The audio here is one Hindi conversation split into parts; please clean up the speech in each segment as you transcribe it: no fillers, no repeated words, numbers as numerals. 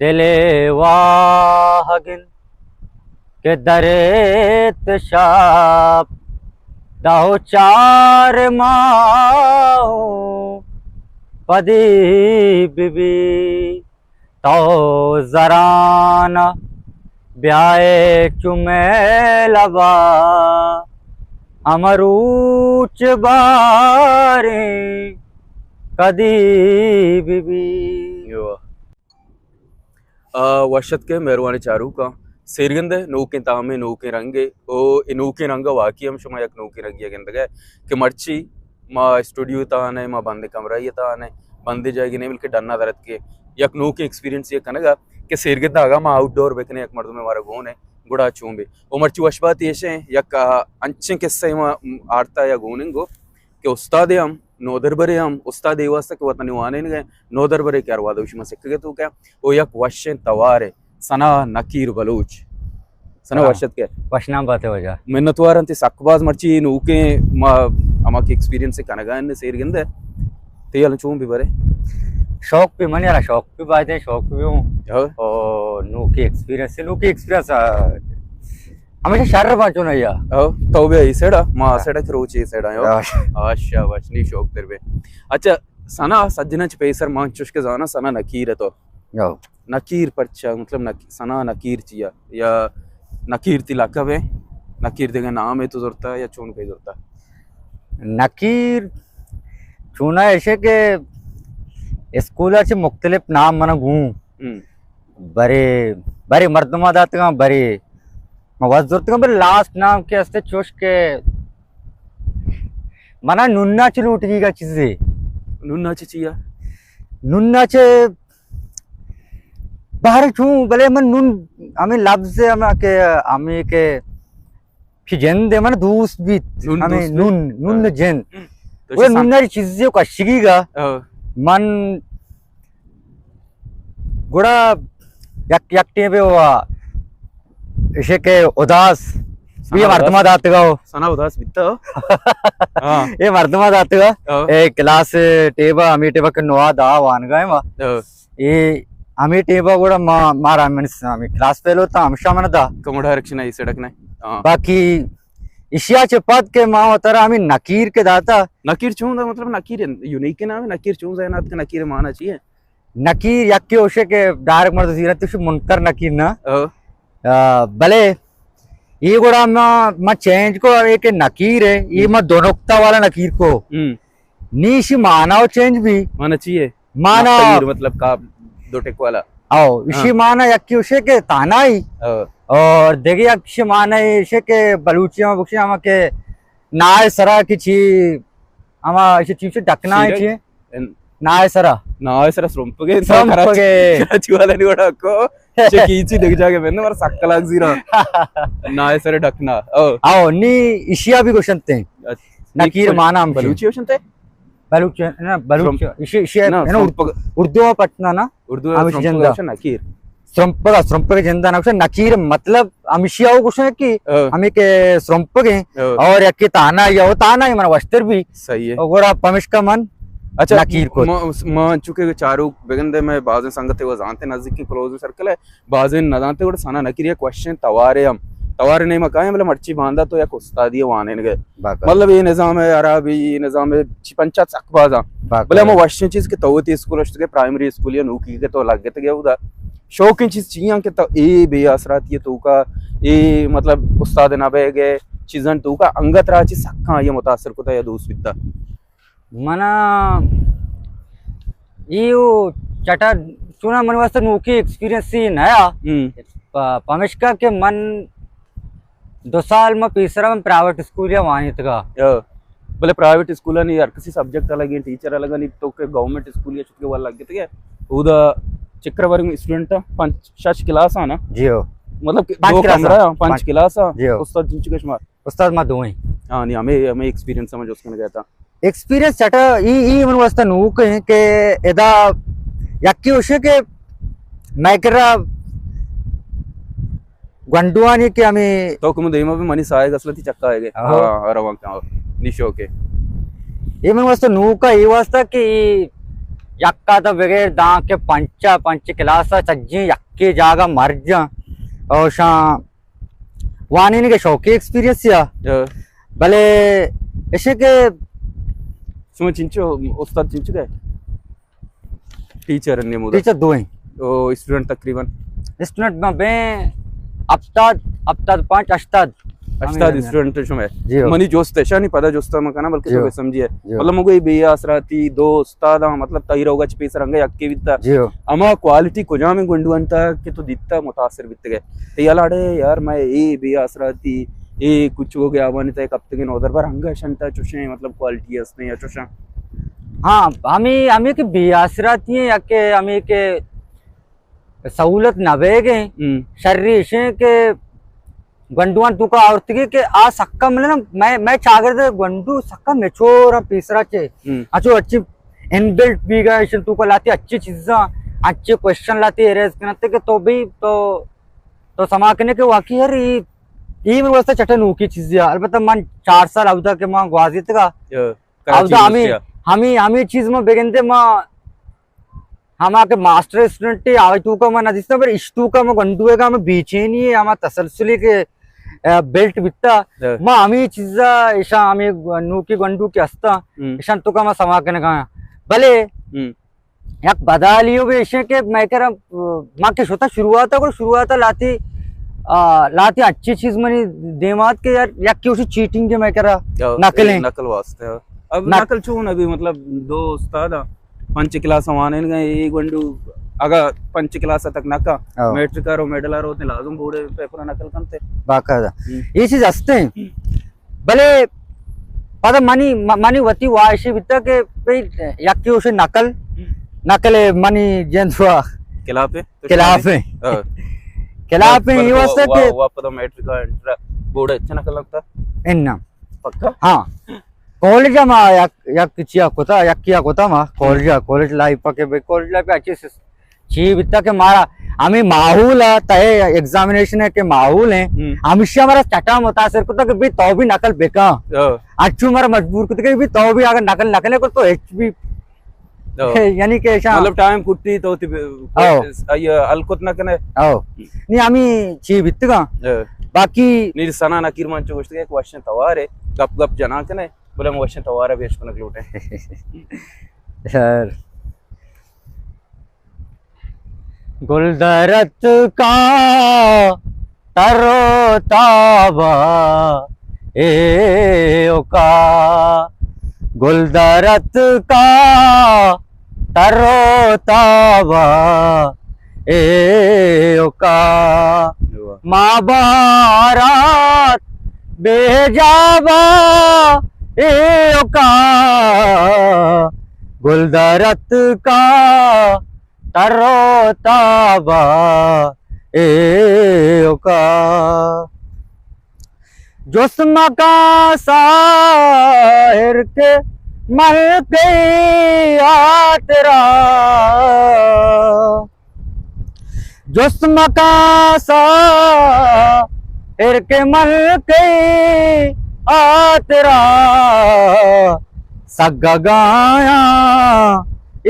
दिले वाहगिन के दरेत शाप दाहो चार माओ पदी बिबी तो जराना ब्याए चुमे लबा अमरूच बारे कदी बिबी। ವರ್ಷಕ್ಕೆ ಮೆರವಾಣಿ ಚಾರುಕ ಸೇರಿಗಂದೆ ನೂಕೆ ತಾಮೆ ನೂಕೆ ರಂಗೆ ಓ ನೂಕೆ ರಂಗ ವಾಕಿಯಂ ಶಮಯಕ್ ನೂಕೆ ರಂಗಿಯ ಗೆಂದಗೆ कि मर्ची मा स्टूडियो ताने मा बंदे कमरा ये ताने बंदे जाएगी ने मिलके डरना दरद के यक नूके एक्सपीरियंस ये कनगा कि सेरगंदा आगा मा आउटडोर बेकने एक मर्द में मारा गोने गुड़ा चूंबे ओ मर्ची वशबात ये यक अंचे किस्से मा आरता या गोनेंगो कि उस्ताद हम नोदर बरे हम उस्ताद ये वास्ता कि वतन वाने ने गए नोदर बरे क्या रवा दोष में सिक्के तो क्या ओ यक वशन तवारे सना नकीर बलूच सना वशत के वशना बातें हो जा मिन्नतवार अंते सकबाज मर्ची नूके मा अमाकी एक्सपीरियंस से कनगान ने सेरगंदे ते याल चूं भी बरे शौक पे मन यार शौक पे बातें शौक पे हूँ और नूके एक्सपीरियंस हमेशा शर्र बाचो ना या तो बे इसेड़ा मा सेड़ा रोचे इसेड़ा यो आशा वशनी शौक तेरे अच्छा सना सज्जना च पेसर मांचुश के जाना सना नकीर है तो नकीर परचा मतलब सना नकीर चिया या नकीर तिलाका वे नकीर देगा नाम है तो जरूरत है या चून पे जरूरत है नकीर चूना ऐसे के स्कूल से मुख्तलिफ नाम मना घूम बरे बरे मर्दमा दात का बरे मवाज जरूरत का बरे लास्ट नाम के अस्ते चोश के मना नुन्ना च लूटगी का चीज़े नुन्ना च चिया नुन्ना च बाहर छू भले मन नुन हमें लफ्ज़ से हमें के फिजेंदे मन दूस भी हमें नुन नुन जेन वो नुन्ना चीज़ें का शिकीगा मन गुड़ा यक यकटे पे हुआ इसे के उदास ये मर्दमा दात का हो सना उदास बिता ये मर्दमा दात का एक क्लास टेबा हमें टेबा के नवा दा वान गए मा ये हमें टेबा गुड़ा मारा मैंने हमें क्लास फेलो था हमशा मन दा कमोड़ा रक्षण है सड़क ने बाकी इशिया चपात के माँ उतरा हमें नकीर के दाता नकीर चूंदा मतलब नकीर यूनिक के नाम है नकीर चूं जायनात के नकीर माना चाहिए नकीर यक्के ओशे के डायरेक्ट मर्द जीरत तो मुनकर नकीर ना भले ये गुड़ा मैं चेंज को एक नकीर है ये मैं दोनोक्ता वाला नकीर को नीश माना चेंज भी माना चाहिए माना मतलब का दो टेक वाला आओ इसी माना यक्के ओशे के ताना ही और देखिए अक्ष माना इसे के बलूचिया बुक्सी हम के नाय सरा की ची हम इसे चीज़ से ढकना है ची नाय सरा श्रमपगे चिवाला नहीं बड़ा को कीची देख जाके मैंने मारा सक्कलाग जीरा नाय सरा ढकना आओ नी इशिया भी क्वेश्चन थे नकीर माना हम बलूची क्वेश्चन थे बलूची ना बलूची इशिया ना उर्दू में पढ़ना ना उर्दू में नकीर श्रमपगे जंदा ना नकीर मतलब अमिशिया क्वेश्चन है कि हमें के श्रमपगे और यके ताना या वो ताना ही मन वस्त्र भी सही है और पमिश का मन अच्छा नकीर को मां चुके चारू बेगंदे में बाज़ संगते वो जानते नजदीक की क्लोज सर्कल है बाज़ न जानते वो साना नकीर ये क्वेश्चन तवारे हम तवारे नहीं मकाए मतलब मर्ची बांधा तो या उस्तादी वाने गए मतलब ये निजाम है अरबी ये निजाम है पंचायत सकबाजा बोले हम क्वेश्चन चीज के तवती स्कूल के प्राइमरी स्कूल या नूकी के तो लग गए गया उदा शौकीन चीज चाहिए के तो ए बेअसरात ये तो का ये मतलब उस्ताद ना बे गए चीजन तो का अंगत राची सक्का ये मुतासर को या दोस्त बिता मना ये चटा चुना मन वास्ते नूकी एक्सपीरियंस सी नया पमिश्का के मन 2 साल में तीसरा में प्राइवेट स्कूल या वानित का बोले प्राइवेट स्कूल नहीं यार किसी सब्जेक्ट अलग है टीचर अलग नहीं तो के गवर्नमेंट स्कूल या चुके वाला लग गए उदा चिक्रवर्ग स्टूडेंट 5 क्लास आना जी हो मतलब 2 कमरा 5 क्लास उस्ताद जिंचु कश्मार उस्ताद मा दो ही हां नहीं हमें एक्सपीरियंस समझ उसने गया था एक्सपीरियंस चटा ई मन वास्ता नु कहे के एदा यक्की ओशे के नायकरा गंडुआनी के हमें तो कुम देमा भी मनी सहायक असलती चक्का आएगे हां रवा का निशो के ये मन वास्ता नु का ये वास्ता कि यक्का तो बगैर दा के पंच क्लास सज्जी यक्के जागा मर जा और शा वानी के शौकी एक्सपीरियंस या भले ऐसे के सुम चिंचो उस्ताद चिंचो गए टीचर ने मुदा टीचर दो हैं ओ स्टूडेंट तकरीबन स्टूडेंट में बे अब 5 अष्टाद स्टूडेंट शुमे जी हो। मनी जोस्ते शानी पदा जोस्ता मकाना बल्कि जी हो। तो समझिए जी हो। मतलब मुगई बिया असराती दो उस्ताद मतलब तई रोगा चपीस रंगे यक्के वित्ता जी हो अमा क्वालिटी कुजा में गुंडू अंता कि तो दित्ता मुतासिर बित गए ते यालाडे यार मैं ए बिया असराती ए कुछ हो गया वानी ते कब तक नोदर पर हंगा शंता चुशे मतलब क्वालिटी असने या चुशा हाँ हमें के बियासराती हैं या के हमें के सहूलत नवेगे शर्री से के गंडुआन तू का औरतगी के आ सक्का मिले ना मैं चागर दे गंडू सक्का मेचोरा तीसरा चे अच्छो अच्छी इनबिल्ट भी गए तू को लाती अच्छी चीज़ा अच्छे क्वेश्चन लाती है रेस करते के तो भी तो समाकने के वाकई यार ये मेरे वास्ते चटन की चीज़ है अलबत्ता मन 4 साल अवधा के मां ग्वाजित का अवधा हमी चीज में बेगनते मां हम आके मास्टर स्टूडेंट आवे तू का मन जिसने पर इष्टू का मैं गंडुए का मैं बीचे नहीं है हम तसलसली के बेल्ट बित्ता मां हमी चीजा ऐसा हमी नू की गंडू की हस्ता ऐसा तो का मैं समा के ना भले याक बता लियो भी ऐसे के मैं कह रहा मां के होता शुरुआत लाती अच्छी चीज मनी देमात के यार या क्यों सी चीटिंग के मैं कह रहा नकल वास्ते अब नकल चून अभी मतलब दो उस्ताद 5 क्लास वाने गए एक गंडू अगर 5 क्लास तक नका मैट्रिक और मेडल और होते लाजम बूढ़े पेपर नकल करते बाकायदा ये चीज हंसते हैं भले पता मनी वती वाशी बिता के भाई या क्यों से नकल मनी जेंसवा खिलाफे ये वास्ते के वापस मैट्रिक और इंटर बोर्ड अच्छा नकल लगता इन्ना पक्का हाँ कॉलेज मा किया कोता मा कॉलेज लाइफ के भाई कॉलेज लाइफ अच्छी ची बिता के मारा हमें माहौल है तय एग्जामिनेशन है के माहौल है हमेशा हमारा चटा मुतासिर को तो भी तो भी नकल बेका अच्छू हमारा मजबूर को तो भी तो भी अगर नकल को तो एचबी यानी के ऐसा मतलब टाइम कुट्टी तो ये अलकुत न कने नहीं हमें ची बित का बाकी नी सना नकीर मंचो गोष्ट के क्वेश्चन तवारे गप जना कने बोले क्वेश्चन तवारे बेश को नकलूटे यार गुलदरत का तरो ताबा ए ओका गुलदरत का तरो ताबा ए ओका माँ बारात बेजाबा ए ओका गुलदरत का तरो ताबा ए ओका जोस्मा का साहिर के मल के आतरा जोस्मा का साहिर के मल के आतरा सगाया ई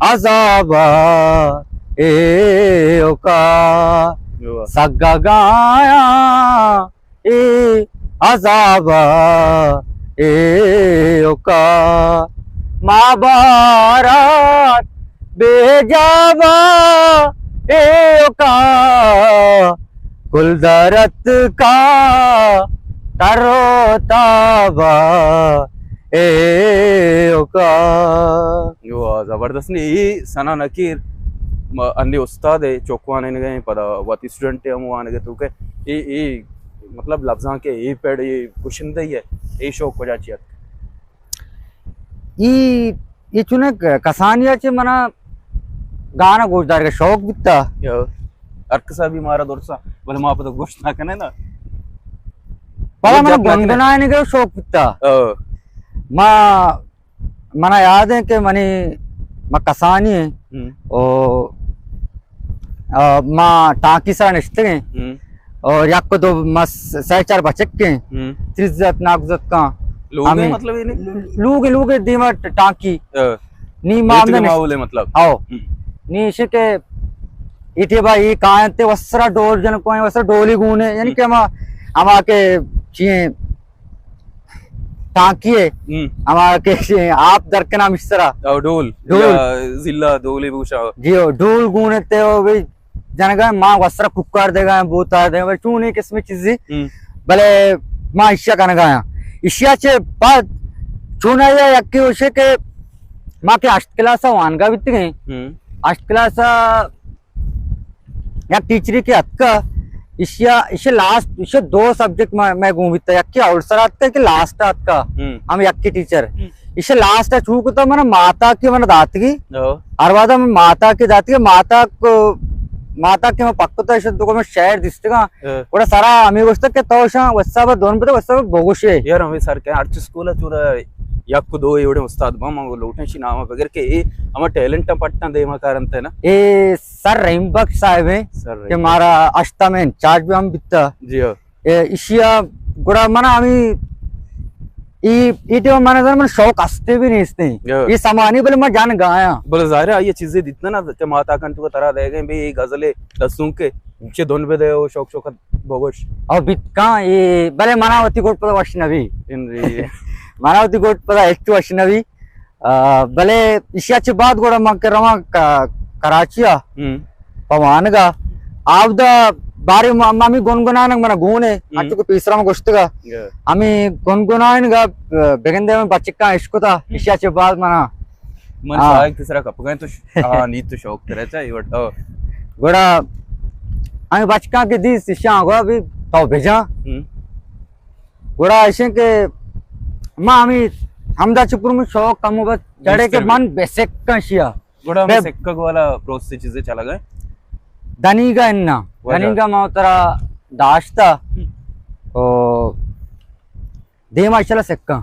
अजाबा ए ओका सगाया ए अजाबा ए ओका माँ बारात बेजाबा ए ओका गुलदरत का तरो ताबा ए ओका जबरदस्त नहीं सना नकीर अन्य उस्ताद है चौकवाने ने गए पता वाती स्टूडेंट है हम आने गए तो के ये मतलब लफ्ज़ां के ये पेड़ ये कुशिंदे ही है ये शौक को जाचिया ये चुने कसानिया चे मना गाना गोश्तदार का शौक बिता अर्कसा भी मारा दोरसा बोले मां तो गोश्त ना कने ना पता मना गुनगुनाने का शौक बिता मना याद है कि मनी कसानी है और माँ टाँकी सा निश्चित है और या को तो मस 4.5 बचक के त्रिज्जत नागजत का लोग मतलब ये नहीं लोग दीवा टाँकी नी రీతిగా మావులే मतलब आओ नी इसे के इटे भाई कहाँ ते वस्त्रा डोल जन कोई वस्त्रा डोली गुने यानी कि हम आके चीए टांकिए हम आके आप दर के नाम इस तरह डोल डोल जिला डोली भूषा जियो डोल गुने ते भाई जनगा माँ वस्त्रा कुकर देगा बोता देगा भाई चूने किस्म चीज़ी भले माँ इश्या करने गया इश्या चे बाद चुना या यक्की उसे के माँ के अष्ट क्लास वानगा बित गए अष्ट क्लास या टीचरी के हद का इश्या इसे लास्ट इसे 2 सब्जेक्ट मैं घूमित यक्की अवसर आता कि लास्ट आत का हम यक्की टीचर इसे लास्ट चूक तो मैंने माता की मैंने दात की अरवादा में माता की दात की माता के पक्क तो इसे तो मैं शहर दिसतेगा కూడా सारा आम्ही गोष्ट के तोशा वस्साब 2 पते वस्साब बोगोशे यार हमें सर के आर्ट स्कूल चूरा याकु 2 एवढे उस्ताद बा मग लोटनशी नाव वगैरे के हम टैलेंट पट्टन देमा कारण थे ना ए सर रहीमबख्श साहब है सर के हमारा अष्टा में चार्ज भी हम बिता जी हो इशिया गुड़ा मना आम्ही इटे माने जर मन शौक असते भी नहीं इसने ये सामानी बोले मैं जान गाया बोले जाहिर है ये चीजें इतना ना के माता कंठ को तरह दे गए भाई गजले दसूं के चे दोन पे दे शौक शौक बोगोश और बितका ये भले मनावती गोट पदा वैष्णवी इन रे मनावती गोट पदा ಎಷ್ಟು वैष्णवी भले इशियाचे बाद गोड़ा मग के रमा कराचिया पवानगा आवदा बारी आम्ही गुणगुणान मना गुणे अटको तीसरा गोष्ट का आम्ही गुणगुणान गा बेगंदे में बच्चा इश्कुता इशियाचे बाद मना मन साग तीसरा कप गए तो हां नी तो शौक करायचा इवट गोड़ा आम्ही बच्चा के दी शिष्या होगा अभी तो भेजा गोड़ा ऐसे के मां आम्ही हमदा चुपुर में शौक कम होगा जड़े के मन बेसिक का शिया गोड़ा में सेक्क वाला प्रोसेस चीजें चला गए दनीगा इन्ना दनीगा मावतरा दाश्ता ओ देमा चला सेक्का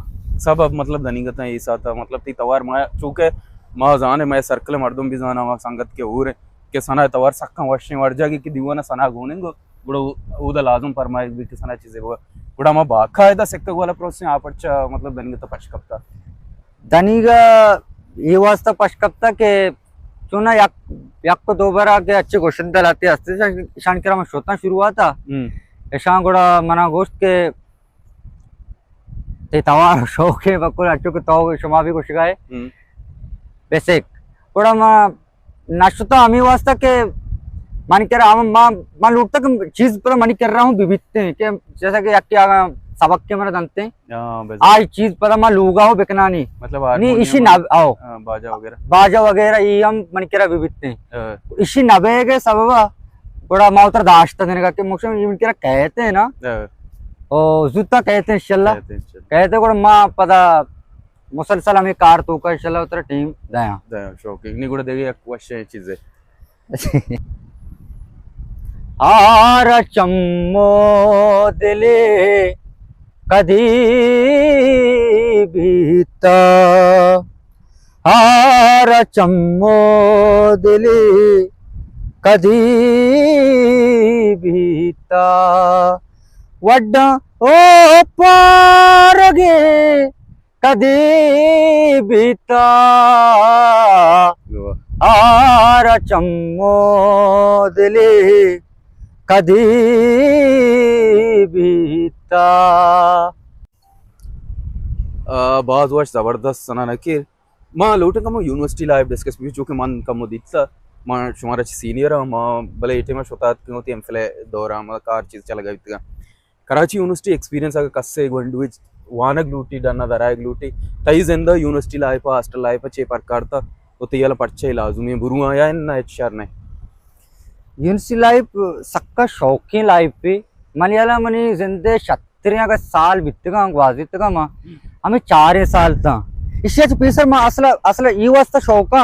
सब अब मतलब धनीगता ये साथ मतलब ती तवार मैं चूके मां जाने मैं सर्कल मर्दम भी जाना मा संगत के और के सना तवार सक्का वर्षे वर्ड जागी कि दीवाना सना गोनेंगो गुड़ा उदा लाजम फरमाए भी के सना चीजें वो गुड़ा मा बाखा है दा सेक्का वाला प्रोसेस आपच मतलब धनीगता पशकप्ता दनीगा ये वास्ता पशकप्ता के चुना याक को 2 बार आके अच्छे क्वेश्चन दलाते असते शान करा मैं शोधना शुरू हुआ था ऐसा गोड़ा मना गोश्त के ते तवार शौक है बकुल अच्छे को तो शमा भी कुछ गाए बेसिक गोड़ा मां नाश्ता आमी वास्ता के मानी कर हम मां लूटता कि चीज पर मानी कर रहा हूँ विविधते के जैसा कि याक आगा सबक के मेरे दंते आज चीज पर मैं लूगा हो बिकना नहीं मतलब नहीं इसी ना आओ बाजा वगैरह ये हम मन केरा विविधते इसी नबे के सबब बड़ा माउतर दाश्ता देने का कि मुझे ये केरा कहते हैं ना ओ जुत्ता कहते हैं इंशाल्लाह कहते कोड़ा मां पता मुसलसल हमें कार तो का इंशाल्लाह उतर टीम दया शौक इन्हीं कोड़ा देगे एक क्वेश्चन चीजें आर चम्मो दिले कदी बीता हार चम्मो दिली कदी बीता वड्डा ओ पारगे कदी बीता हार चम्मो दिली कदी बीता बहुत वर्ष जबरदस्त सना नकीर मां लोटे कम यूनिवर्सिटी लाइफ डिस्कस भी जो कि मन कम दिखता मां शुमारा सीनियर मां भले इटे में शोतात क्यों थी एमफिले दौरा मां कार चीज चला गई थी कराची यूनिवर्सिटी एक्सपीरियंस अगर कस्से गोंडू विच वानक लूटी डना दरायक लूटी तई जिंदा यूनिवर्सिटी लाइफ हॉस्टल लाइफ चे प्रकार था तो तियाला पच्चे लाजुमी बुरु आया ना एचआर ने यूनिवर्सिटी लाइफ सक्का शौकीन लाइफ पे मलयालम मनी जिंदे 36 का साल बितगा वाजितगा मां हमें 4 साल था इशेच पीसर मा असला ई वास्ता शौका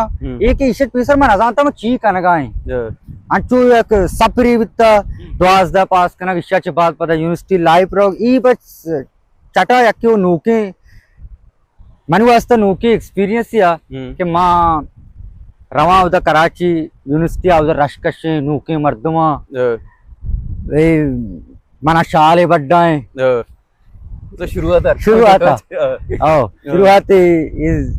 एक इशेच पीसर मा नजानता मा ची कनगाय अंचू एक सपरी बित्ता द्वास दा पास कनग इशेच बाद पता यूनिवर्सिटी लाइफ रो ई बच चटा यक्यो नूके मनु वास्ता नूके एक्सपीरियंस या कि मां रवा उदा कराची यूनिवर्सिटी उदा रशकश नूके मर्दमा ए मना शाले बड्डा है तो शुरुआत शुरुआत इस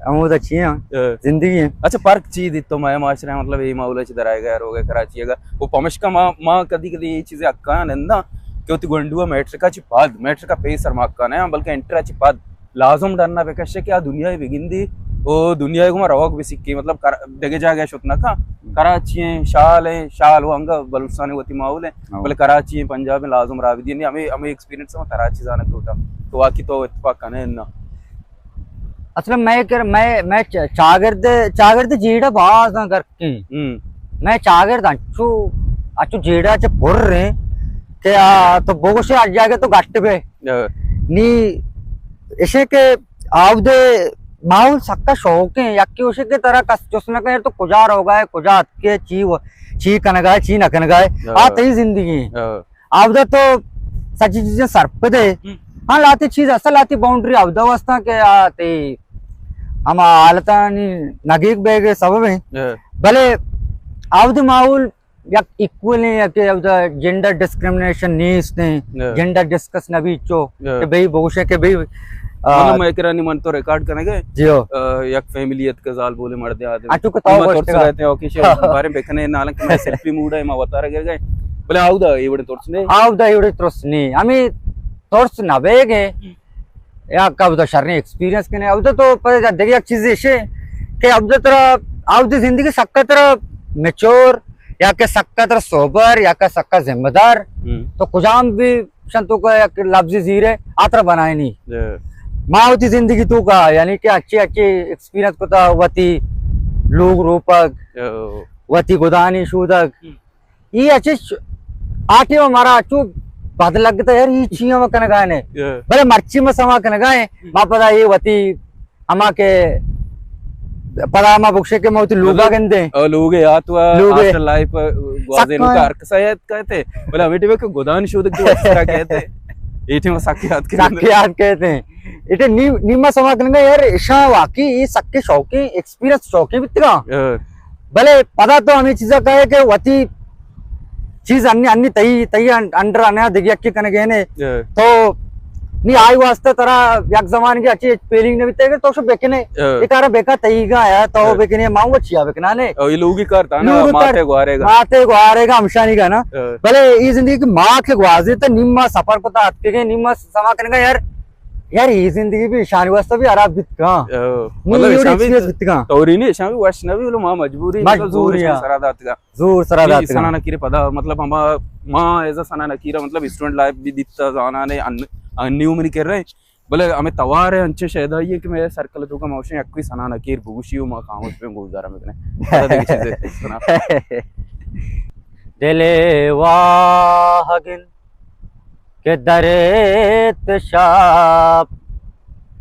अमूद अच्छी है जिंदगी है। अच्छा पार्क चीज तो मैं माशरे मतलब ये माऊला दरायगा रोगे कराची वो पमश का माँ कदी कदी ये चीजें अक्का नंदा क्योंकि गुंडुआ मेट्रिकाची पाद मेट्रिका पेसर माक्का नहीं बल्कि एंट्राची पाद लाजम डरना बेकशे कि आ दुनिया बिगिंदी ओ दुनिया को रवक भी सिक्की मतलब दगे जा गया शुतना का कराची है शाल वो अंगा बलुस्तानी होती माहौल है बोले कराची है पंजाब में लाजम राविदी नहीं हमें हमें एक्सपीरियंस में कराची जाने तो वाकी तो इत्तेफाक करने ना असल मैं चागर्द जीड़ा बाज ना करके मैं चागर्द अच्छू जीड़ा च पुर रहे के तो बोगोशे आज जाके तो गट्ट पे नी ऐसे के आवदे माहौल सक्का शौक है याकी उसे के तरह कस चुसना का तो कुजार हो गए कुजात के ची कनगाए ची न कनगाए तई जिंदगी आवदा तो सच्ची चीजें सर पे दे हाँ लाती चीज असल लाती बाउंड्री आवदा वास्ता के आते हम हालता नगीक बेगे सब में भले आवदे माहौल या इक्वल है या के आवदा जेंडर डिस्क्रिमिनेशन नीस ने जेंडर डिस्कस नबी चो के भाई बोशे के भाई मतलब मैं करा नहीं मन तो रिकॉर्ड करेंगे जियो एक फैमिलियत का जाल बोले मर दे आदमी अचू को ताऊ तोर्स रहते हैं ओके शेयर बारे बेखने नालक मैं सेल्फी मूड है मैं बता रहे गए बोले आउदा इवडे तोर्सने आउदा इवडे तोर्सने हमें तोर्स नवेगे या कब तो शरने एक्सपीरियंस के ने आउदा तो पर देखिए एक चीज ऐसे कि अब तरह आउदा जिंदगी सक्का तरह मैच्योर या के सक्का तरह सोबर या का सक्का जिम्मेदार तो कुजाम भी शंतु का एक लफ्जी जीरे आतर बनाए नहीं मावती जिंदगी तू का यानी कि अच्छे एक्सपीरियंस को था वती लोग रूपक वती गुदानी शूदक ये अच्छे आटे हमारा अच्छू बात लगता है यार ये चीज़ में कन गाने भले मर्ची में समा कन गाए माँ पता ये वती अमा के पता अमा बुक्शे के मोती लूगा गंदे लोग याद हुआ आफ्टर लाइफ ग्वाजेनो का अर्क सायद कहते बोले अमेठी में को गुदानी शूदक तो अच्छा कहते इटे में साकियात कहते हैं इटे नीमा समा करेंगे यार ऐसा वाकई ये सक्के शौकी एक्सपीरियंस शौकी बितगा भले पता तो हमें चीज़ का है कि वती चीज अन्य तई अंडर आने देखिए अच्छी कने गए ने तो नी आई वास्ते तरा एक जमाने की अच्छी पेलिंग ने बितेगे तो सब बेकने इकारा बेका तई का आया तो बेकने मांगो छिया बेकना ने ये लोग ही करता ना माथे गुआरेगा हमशानी का ना भले ये जिंदगी की माँ के गुआजे तो निम्मा सफर पता आते के निम्मा समा करने का यार ये जिंदगी भी शानी वास्ते भी आराम बितगा मतलब एक्सपीरियंस बितगा और इन्हें शामी वैष्णव भी लो मां मजबूरी सरादात का जोर सरादात का सना नकीरे पदा मतलब हम मां एज अ सना नकीरा मतलब स्टूडेंट लाइफ भी दित्ता जाना ने अन्यू में कर रहे बोले हमें तवार है अंचे शायद ये कि मैं सर्कल तो का मौशे अक्की सना नकीर भूशियो मां खामोश पे गुजारा में चीजें दिले वाहगिन के दरेत शाप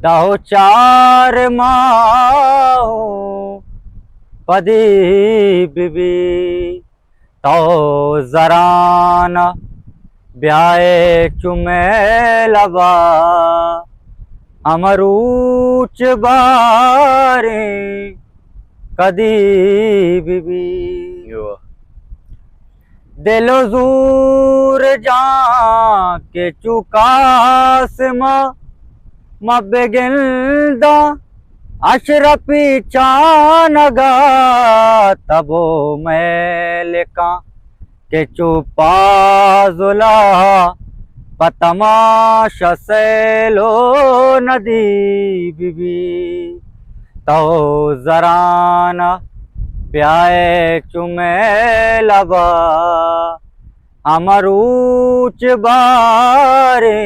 दाहो चार माओ पदी बिबी तो जराना ब्याए चुमे लबा अमरूच बारे कदी बिबी दिलो जूर जा के चुकास मबेगिल्दा अशरफी चानगा तबो मैलिका के चुपाजुला पतमाशा सैलो नदी बिबी तो जराना प्याए चुमे लबा अमरूच बारे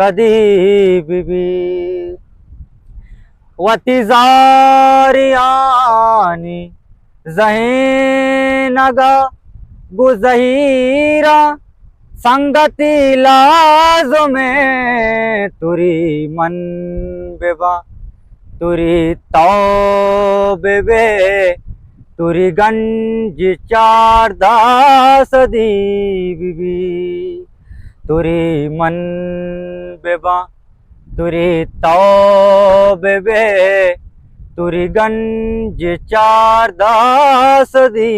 कदी बिबी वती जारियानी जहीनगा गुजहीरा संगति लाजो में तुरी मन बेबा तुरी तो बेबे तुरी गंज चार दास दी बिबी तुरी मन बेबा तुरी तो बेबे तुरी गंज चार दास दी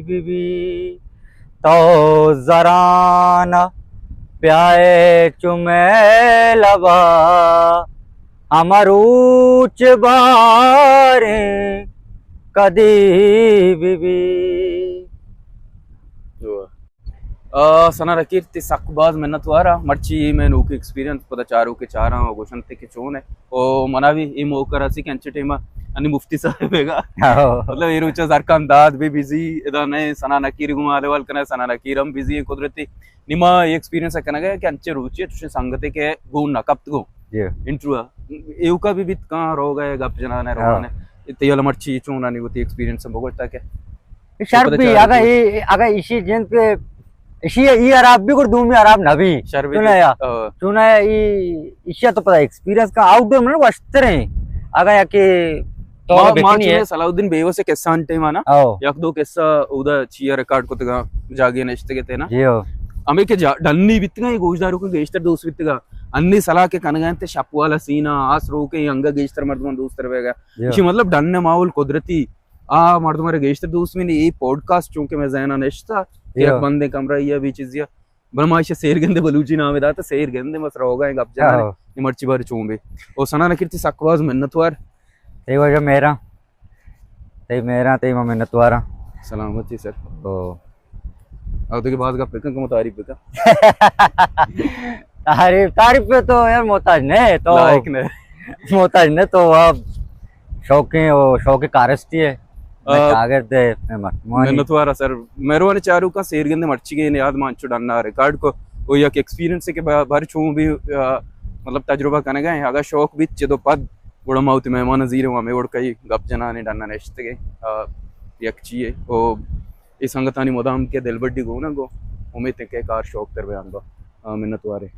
बिबी तो जराना प्याए चुमे लबा আমার উচ্চ বারে কদি বিবি sana rakirti sakbaz menatwara marchi me nuke experience pada charu ke chara goshan te ke chone o manavi e mokara si kanche tema ani mufti sahib hega मतलब ये रुचा सरकार दाद भी बिजी इधर नहीं सना नकीर घुमाले वाल करना सना नकीर हम बिजी कुदरती निमा ये एक्सपीरियंस है करना गया कि अच्छे रुचि है तुझे संगते के गुण ना कब तक इंट्रो एव का भी बित कहाँ रो गए गप जना ने रोने इतने वाला मर्ची चुना नहीं होती एक्सपीरियंस हम बहुत तक है शर्बी अगर इसी जन पे इसी ये अरब भी कर दूं में अरब नबी चुना ये इसी तो पता एक्सपीरियंस का आउटडोर में वस्त्र हैं अगर या के तो मार्च में सलाउद्दीन बेवा से कैसा अंटे माना याक दो कैसा उधर चिया रिकॉर्ड को तगा जागे नेश्ते के थे ना हमें के डन्नी बितगा ये गोशदारों को गेस्टर दोस्त बितगा अन्नी सलाह के कनगांते शपवाला सीना आस रो के अंगा गेस्टर मर्दमान दोस्त रवेगा इसी मतलब डन्ने माहौल कुदरती आ मर्दमारे गेस्टर दोस्त में ये पॉडकास्ट चूंकि मैं ज़हना नेश्ता एक बंदे कमरा ये भी चीज़ या बरमाइश शेर गंदे बलूची नाम है तो शेर गंदे मस रोगा एक अब जाने ये मर्ची बार चूंबे और सना नकीर्ति सकवाज मिन्नतवार ते वजह मेरा ते मिन्नतवारा सलामती सर ओ अब तो के बाद का फिक्र का तारीफ का तारीफ पे तो यार मोहताज ने तो लायक ने मोहताज ने तो अब शौक कारस्ती है मिन्नतवारा सर मेहरबानी चारू का शेर गंदे मर्ची के याद मान चुड़ाना रिकॉर्ड को वो एक एक्सपीरियंस के भर छू भी मतलब तजुर्बा करने गए अगर शौक भी चेदो पद उड़ा माउती मेहमान नजीर हुआ मैं उड़ कई गप जना ने डरना नेश्ते के यकची है ओ इस संगतानी मोदाम के दिल बड्डी गो ना गो उम्मीद है के कार शौक कर बयान बा मिन्नतवारे